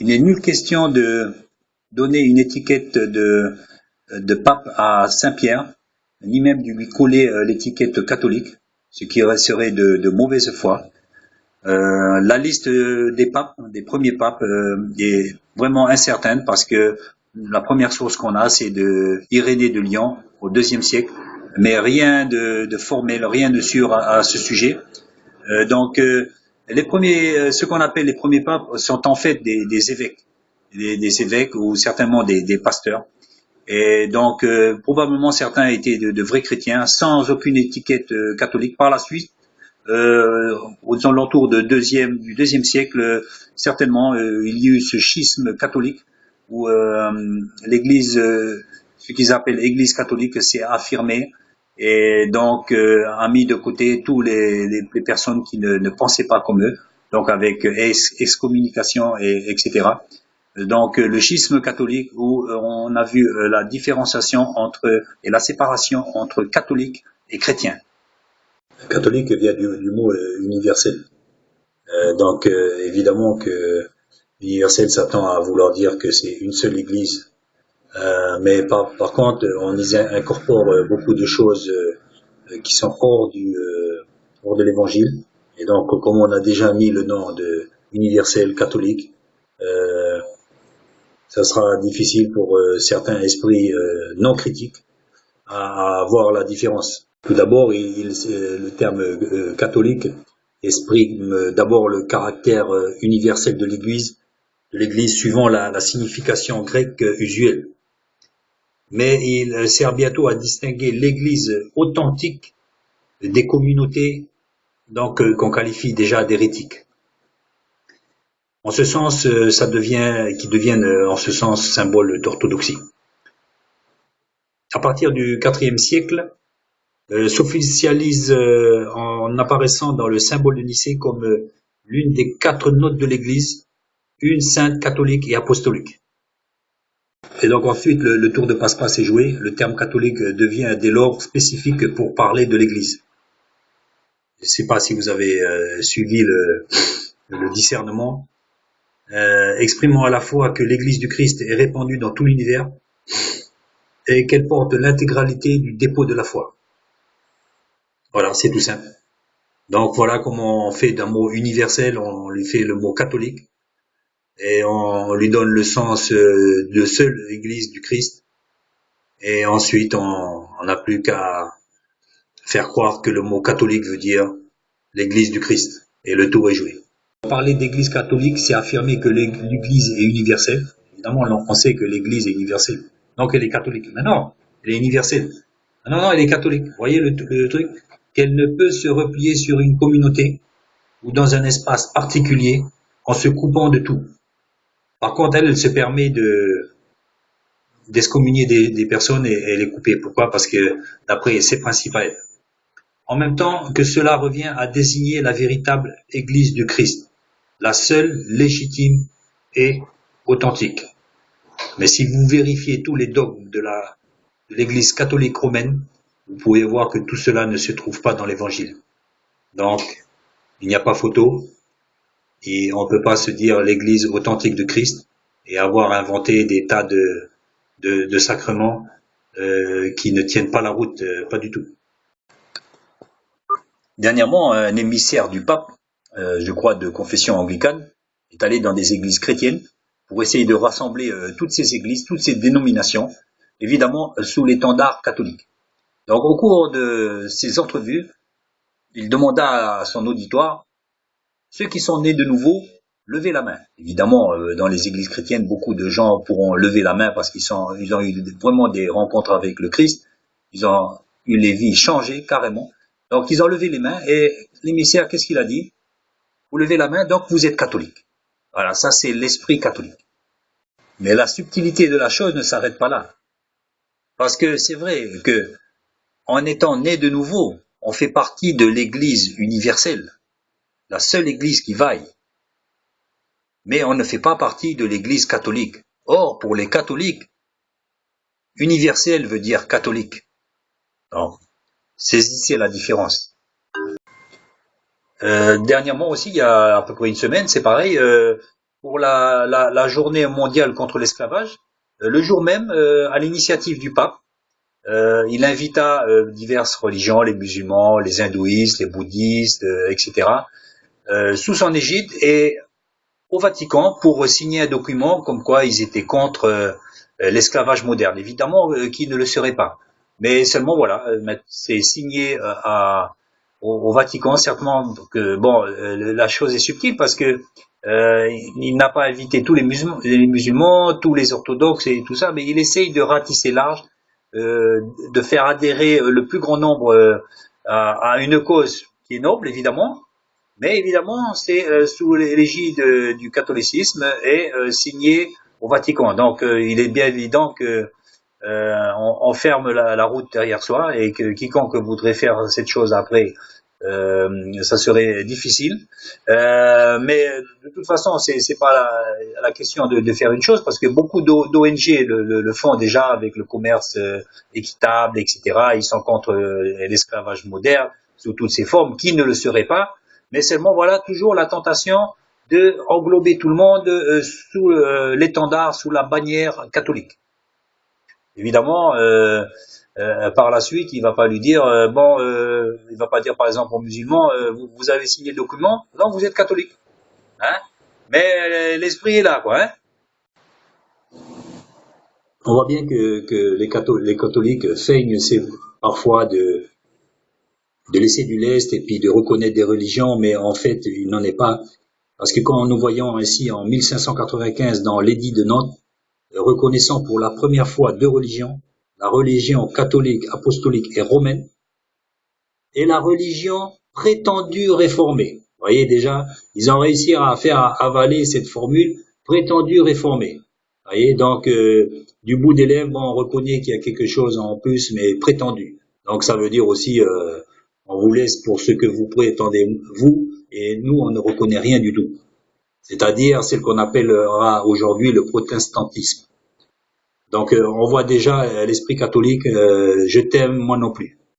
Il n'est nulle question de donner une étiquette de pape à Saint-Pierre, ni même de lui coller l'étiquette catholique, ce qui serait de mauvaise foi. La liste des papes, des premiers papes, est vraiment incertaine parce que la première source qu'on a, c'est de Irénée de Lyon au IIe siècle, mais rien de formel, rien de sûr à ce sujet. Donc, les premiers, ce qu'on appelle les premiers papes sont en fait des évêques, des évêques ou certainement des pasteurs. Et donc, probablement certains étaient de vrais chrétiens, sans aucune étiquette catholique. Par la suite, aux alentours du deuxième siècle, certainement, il y a eu ce schisme catholique où l'Église, ce qu'ils appellent Église catholique, s'est affirmée et donc a mis de côté tous les personnes qui ne pensaient pas comme eux, donc avec excommunication etc. Donc le schisme catholique où on a vu la différenciation entre et la séparation entre catholiques et chrétiens. Catholique vient du mot universel. Donc évidemment que universel s'attend à vouloir dire que c'est une seule Église. Mais par contre, on y incorpore beaucoup de choses qui sont hors de l'Évangile. Et donc, comme on a déjà mis le nom de universel catholique, ça sera difficile pour certains esprits non critiques à voir la différence. Tout d'abord, le terme catholique exprime d'abord le caractère universel de l'Église suivant la signification grecque usuelle. Mais il sert bientôt à distinguer l'Église authentique des communautés donc qu'on qualifie déjà d'hérétiques. En ce sens, qui deviennent en ce sens symbole d'orthodoxie. À partir du IVe siècle, s'officialise en apparaissant dans le symbole de Nicée comme l'une des 4 notes de l'Église, une sainte catholique et apostolique. Et donc ensuite, le tour de passe-passe est joué, le terme catholique devient dès lors spécifique pour parler de l'Église. Je ne sais pas si vous avez suivi le discernement, exprimant à la fois que l'Église du Christ est répandue dans tout l'univers et qu'elle porte l'intégralité du dépôt de la foi. Voilà, c'est tout simple. Donc voilà comment on fait d'un mot universel, on lui fait le mot catholique et on lui donne le sens de seule Église du Christ. Et ensuite, on n'a plus qu'à faire croire que le mot catholique veut dire l'Église du Christ. Et le tour est joué. Parler d'Église catholique, c'est affirmer que l'Église est universelle. Évidemment, on sait que l'Église est universelle. Donc elle est catholique. Mais non, elle est universelle. Non, elle est catholique. Vous voyez le truc? Qu'elle ne peut se replier sur une communauté ou dans un espace particulier en se coupant de tout. Par contre, elle se permet d'excommunier des personnes et les couper. Pourquoi? Parce que d'après ses principes à elle. En même temps que cela revient à désigner la véritable Église du Christ, la seule légitime et authentique. Mais si vous vérifiez tous les dogmes de l'Église catholique romaine, vous pouvez voir que tout cela ne se trouve pas dans l'Évangile. Donc, il n'y a pas photo, et on ne peut pas se dire l'Église authentique de Christ et avoir inventé des tas de sacrements qui ne tiennent pas la route, pas du tout. Dernièrement, un émissaire du pape, je crois de confession anglicane, est allé dans des églises chrétiennes pour essayer de rassembler toutes ces églises, toutes ces dénominations, évidemment sous l'étendard catholique. Donc au cours de ces entrevues, il demanda à son auditoire, ceux qui sont nés de nouveau, levez la main. Évidemment, dans les églises chrétiennes, beaucoup de gens pourront lever la main parce ils ont eu vraiment des rencontres avec le Christ, ils ont eu les vies changées carrément. Donc ils ont levé les mains et l'émissaire, qu'est-ce qu'il a dit? Vous levez la main, donc vous êtes catholique. Voilà, ça c'est l'esprit catholique. Mais la subtilité de la chose ne s'arrête pas là. Parce que c'est vrai que en étant né de nouveau, on fait partie de l'Église universelle, la seule Église qui vaille. Mais on ne fait pas partie de l'Église catholique. Or, pour les catholiques, universel veut dire catholique. Donc, saisissez la différence. Dernièrement aussi, il y a à peu près une semaine, c'est pareil, pour la journée mondiale contre l'esclavage. Le jour même, à l'initiative du pape, il invita diverses religions, les musulmans, les hindouistes, les bouddhistes, etc., sous son égide et au Vatican pour signer un document comme quoi ils étaient contre l'esclavage moderne. Évidemment, qui ne le serait pas. Mais seulement voilà, c'est signé au Vatican. Certainement, bon, la chose est subtile parce que il n'a pas invité tous les musulmans, tous les orthodoxes et tout ça, mais il essaye de ratisser large, de faire adhérer le plus grand nombre à une cause qui est noble, évidemment, mais évidemment, c'est sous l'égide du catholicisme et signé au Vatican. Donc, il est bien évident que on ferme la route derrière soi et que quiconque voudrait faire cette chose après, ça serait difficile. Mais de toute façon, c'est pas la question de faire une chose parce que beaucoup d'ONG le font déjà avec le commerce équitable, etc. Ils sont contre l'esclavage moderne sous toutes ses formes. Qui ne le serait pas? Mais seulement voilà toujours la tentation de englober tout le monde sous l'étendard, sous la bannière catholique. Évidemment, par la suite, il va pas lui dire il va pas dire par exemple aux musulmans vous avez signé le document, non vous êtes catholique, hein. Mais l'esprit est là quoi, hein. On voit bien que les catholiques feignent parfois de laisser du lest et puis de reconnaître des religions, mais en fait, il n'en est pas. Parce que quand nous voyons ainsi en 1595 dans l'édit de Nantes, reconnaissant pour la première fois deux religions, la religion catholique, apostolique et romaine, et la religion prétendue réformée. Vous voyez déjà, ils ont réussi à faire avaler cette formule prétendue réformée. Vous voyez, donc du bout des lèvres, on reconnaît qu'il y a quelque chose en plus, mais prétendu. Donc ça veut dire aussi, on vous laisse pour ce que vous prétendez vous, et nous on ne reconnaît rien du tout. C'est-à-dire c'est ce qu'on appellera aujourd'hui le protestantisme. Donc on voit déjà l'esprit catholique, je t'aime moi non plus.